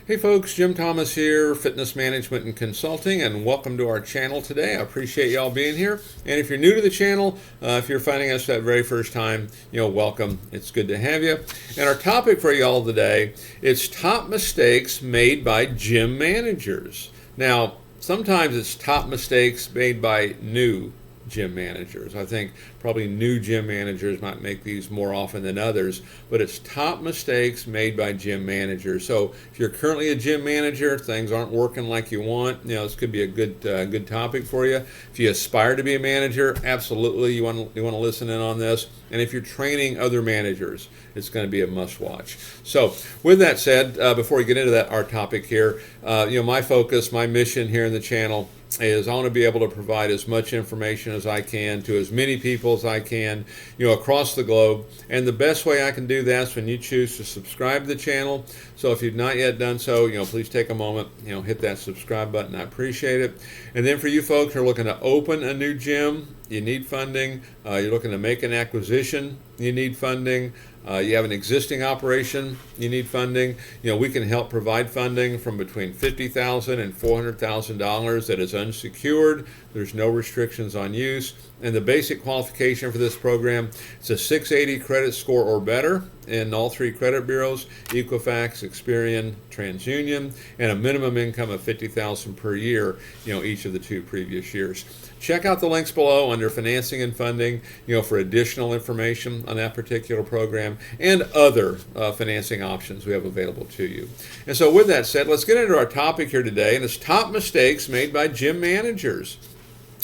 Hey folks, Jim Thomas here, Fitness Management and Consulting, and welcome to our channel today. I appreciate y'all being here. And if you're new to the channel, if you're finding us that very first time, welcome. It's good to have you. And our topic for y'all today is top mistakes made by gym managers. Now, sometimes it's top mistakes made by new gym managers. I think probably new gym managers might make these more often than others, but it's top mistakes made by gym managers. So if you're currently a gym manager, things aren't working like you want, this could be a good topic for you. If you aspire to be a manager, absolutely you want to listen in on this. And if you're training other managers, it's going to be a must watch. So with that said, before we get into our topic here, my focus, my mission here in the channel is I want to be able to provide as much information as I can to as many people as I can, across the globe. And the best way I can do that is when you choose to subscribe to the channel. So if you've not yet done so, please take a moment, hit that subscribe button. I appreciate it. And then for you folks who are looking to open a new gym, you need funding. You're looking to make an acquisition, you need funding. You have an existing operation, you need funding. We can help provide funding from between $50,000 and $400,000 that is unsecured. There's no restrictions on use. And the basic qualification for this program is a 680 credit score or better in all three credit bureaus, Equifax, Experian, TransUnion, and a minimum income of $50,000 per year, each of the two previous years. Check out the links below under financing and funding, for additional information on that particular program and other financing options we have available to you. And so with that said, let's get into our topic here today, and it's top mistakes made by gym managers.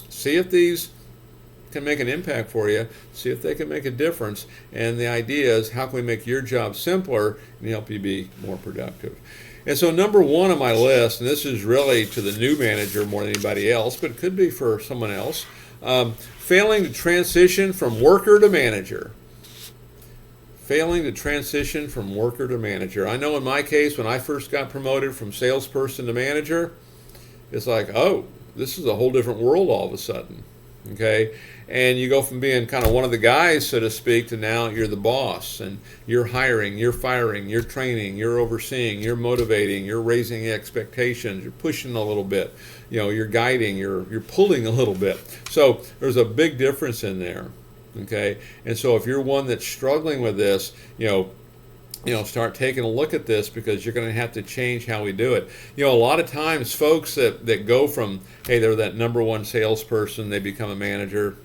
See if these can make an impact for you, see if they can make a difference, and the idea is how can we make your job simpler and help you be more productive. And so number one on my list, and this is really to the new manager more than anybody else, but it could be for someone else, failing to transition from worker to manager. Failing to transition from worker to manager. I know in my case, when I first got promoted from salesperson to manager, it's like, oh, this is a whole different world all of a sudden. Okay, and you go from being kind of one of the guys, so to speak, to now you're the boss, and you're hiring, you're firing, you're training, you're overseeing, you're motivating, you're raising expectations, you're pushing a little bit, you're guiding, you're pulling a little bit. So there's a big difference in there. Okay, and so if you're one that's struggling with this, start taking a look at this, because you're going to have to change how we do it. A lot of times folks that go from, hey, they're that number one salesperson, they become a manager.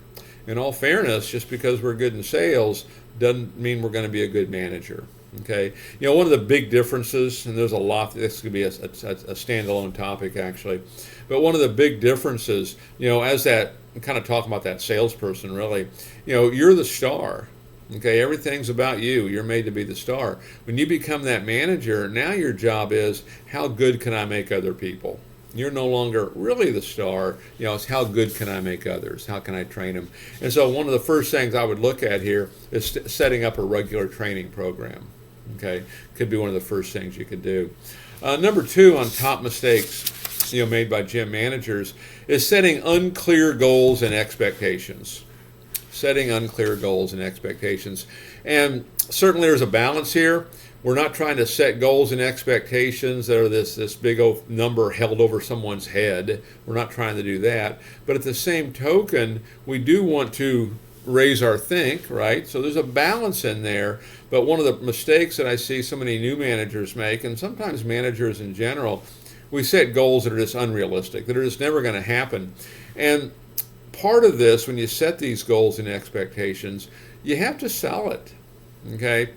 In all fairness, just because we're good in sales doesn't mean we're going to be a good manager. Okay, one of the big differences, and there's a lot, this could be a standalone topic actually, but one of the big differences, as that, I'm kind of talking about that salesperson really, you're the star. Okay, everything's about you. You're made to be the star. When you become that manager, now your job is, how good can I make other people? You're no longer really the star. It's how good can I make others? How can I train them? And so one of the first things I would look at here is setting up a regular training program. Okay, could be one of the first things you could do. Number two on top mistakes made by gym managers is setting unclear goals and expectations. Setting unclear goals and expectations. And certainly there's a balance here. We're not trying to set goals and expectations that are this big old number held over someone's head. We're not trying to do that. But at the same token, we do want to raise our think, right? So there's a balance in there. But one of the mistakes that I see so many new managers make, and sometimes managers in general, we set goals that are just unrealistic, that are just never going to happen. And part of this, when you set these goals and expectations, you have to sell it. Okay,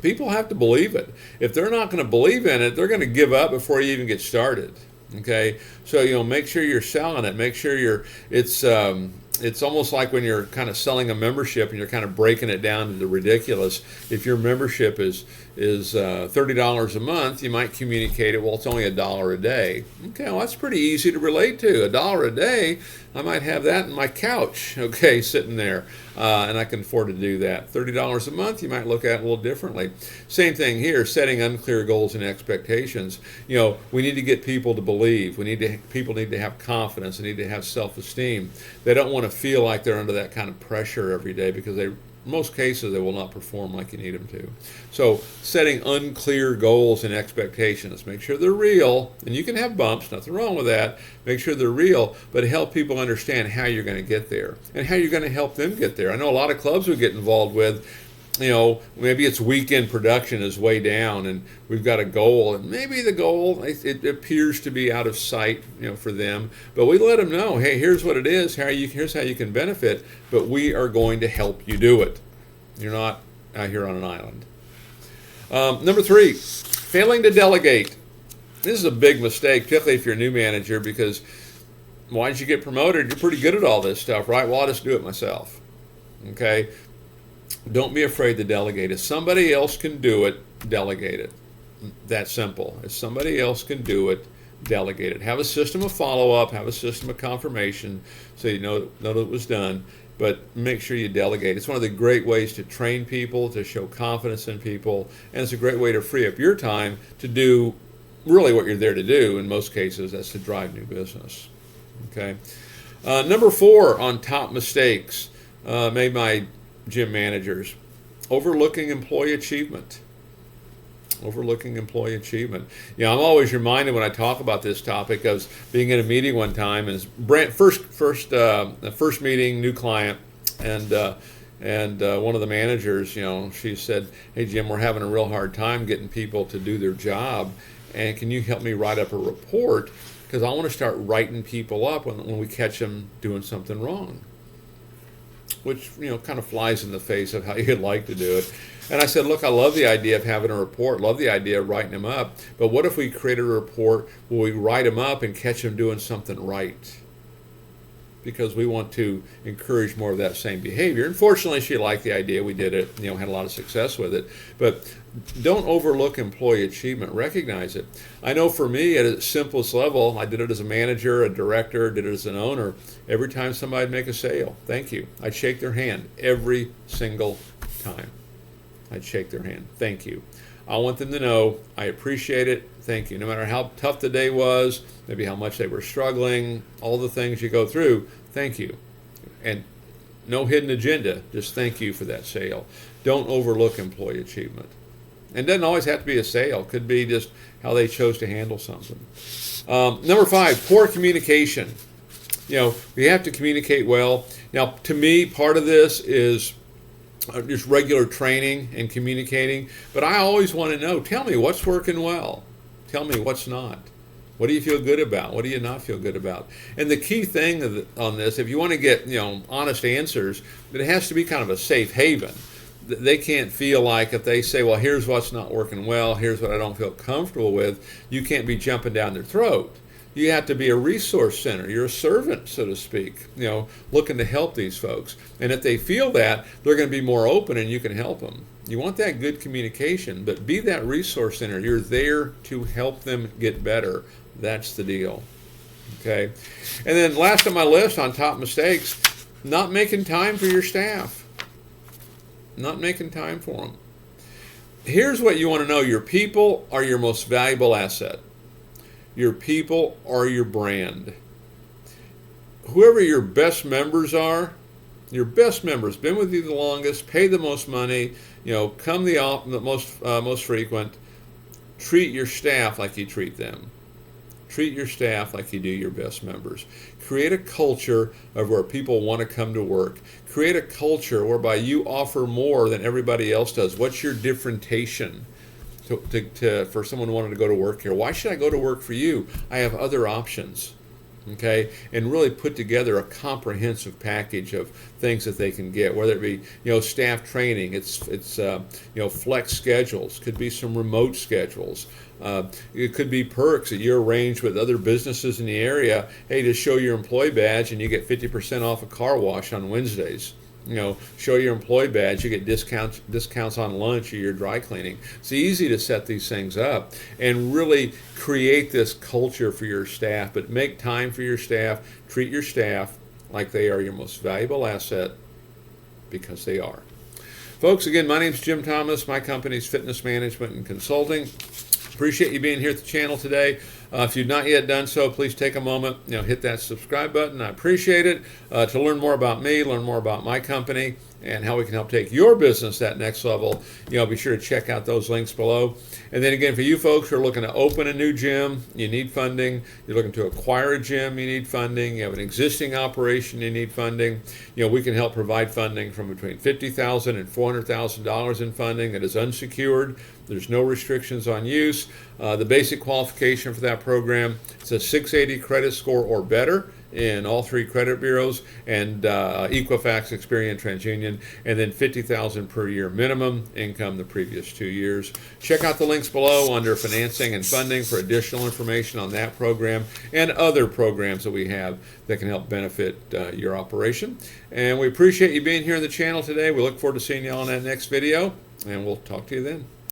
people have to believe it. If they're not going to believe in it, they're going to give up before you even get started. Okay, so make sure you're selling it. Make sure it's almost like when you're kind of selling a membership and you're kind of breaking it down to the ridiculous. If your membership is $30 a month, you might communicate it, well, it's only $1 a day. Okay, well, that's pretty easy to relate to. $1 a day, I might have that in my couch, okay, sitting there, and I can afford to do that. $30 a month, you might look at it a little differently. Same thing here, setting unclear goals and expectations. We need to get people to believe. People need to have confidence. They need to have self-esteem. They don't want to feel like they're under that kind of pressure every day, because In most cases, they will not perform like you need them to. So setting unclear goals and expectations. Make sure they're real, and you can have bumps, nothing wrong with that. Make sure they're real, but help people understand how you're going to get there and how you're going to help them get there. I know a lot of clubs we get involved with, maybe it's weekend production is way down and we've got a goal, and maybe the goal, it appears to be out of sight, for them, but we let them know, hey, here's what it is, here's how you can benefit, but we are going to help you do it. You're not out here on an island. Number 3, failing to delegate. This is a big mistake, particularly if you're a new manager, because why did you get promoted? You're pretty good at all this stuff, right? Well, I'll just do it myself. Okay? Don't be afraid to delegate. If somebody else can do it, delegate it. That simple. If somebody else can do it, delegate it. Have a system of follow-up, have a system of confirmation so you know that it was done, but make sure you delegate. It's one of the great ways to train people, to show confidence in people, and it's a great way to free up your time to do really what you're there to do. In most cases, that's to drive new business. Okay. Number 4 on top mistakes made by gym managers: overlooking employee achievement. Overlooking employee achievement. I'm always reminded when I talk about this topic of being in a meeting one time, and first meeting, new client, and one of the managers, she said, "Hey Jim, we're having a real hard time getting people to do their job, and can you help me write up a report, because I want to start writing people up when we catch them doing something wrong." Which, kind of flies in the face of how you'd like to do it. And I said, look, I love the idea of having a report, love the idea of writing them up, but what if we created a report where we write them up and catch them doing something right? Because we want to encourage more of that same behavior. Unfortunately, she liked the idea. We did it, had a lot of success with it. But don't overlook employee achievement. Recognize it. I know for me, at its simplest level, I did it as a manager, a director, did it as an owner. Every time somebody would make a sale, thank you. I'd shake their hand every single time. I'd shake their hand. Thank you. I want them to know I appreciate it. Thank you. No matter how tough the day was, maybe how much they were struggling, all the things you go through, thank you. And no hidden agenda, just thank you for that sale. Don't overlook employee achievement. And it doesn't always have to be a sale. It could be just how they chose to handle something. Number 5, poor communication. We have to communicate well. Now, to me, part of this is just regular training and communicating, but I always want to know, tell me what's working well. Tell me what's not. What do you feel good about? What do you not feel good about? And the key thing on this, if you want to get honest answers, it has to be kind of a safe haven. They can't feel like if they say, well, here's what's not working well, here's what I don't feel comfortable with, you can't be jumping down their throat. You have to be a resource center. You're a servant, so to speak, looking to help these folks. And if they feel that, they're going to be more open and you can help them. You want that good communication, but be that resource center. You're there to help them get better. That's the deal. Okay. And then last on my list on top mistakes, not making time for your staff. Not making time for them. Here's what you want to know. Your people are your most valuable asset. Your people are your brand. Whoever your best members are, your best members, been with you the longest, pay the most money, come the most frequent, treat your staff like you treat them. Treat your staff like you do your best members. Create a culture of where people want to come to work. Create a culture whereby you offer more than everybody else does. What's your differentiation? For someone wanting to go to work here. Why should I go to work for you? I have other options. Okay, and really put together a comprehensive package of things that they can get, whether it be staff training, it's flex schedules, could be some remote schedules, it could be perks that you arrange with other businesses in the area. Hey, just show your employee badge and you get 50% off a car wash on Wednesdays. Show your employee badge, you get discounts on lunch or your dry cleaning. It's easy to set these things up and really create this culture for your staff, but make time for your staff. Treat your staff like they are your most valuable asset, because they are. Folks, again, my name's Jim Thomas. My company's Fitness Management and Consulting. Appreciate you being here at the channel today. If you've not yet done so, please take a moment, hit that subscribe button. I appreciate it. To learn more about me, learn more about my company, and how we can help take your business that next level, be sure to check out those links below. And then again, for you folks who are looking to open a new gym, you need funding. You're looking to acquire a gym, you need funding. You have an existing operation, you need funding. We can help provide funding from between $50,000 and $400,000 in funding that is unsecured. There's no restrictions on use. The basic qualification for that program is a 680 credit score or better in all 3 credit bureaus, and Equifax, Experian, TransUnion, and then $50,000 per year minimum income the previous 2 years. Check out the links below under financing and funding for additional information on that program and other programs that we have that can help benefit your operation. And we appreciate you being here on the channel today. We look forward to seeing you all in that next video, and we'll talk to you then.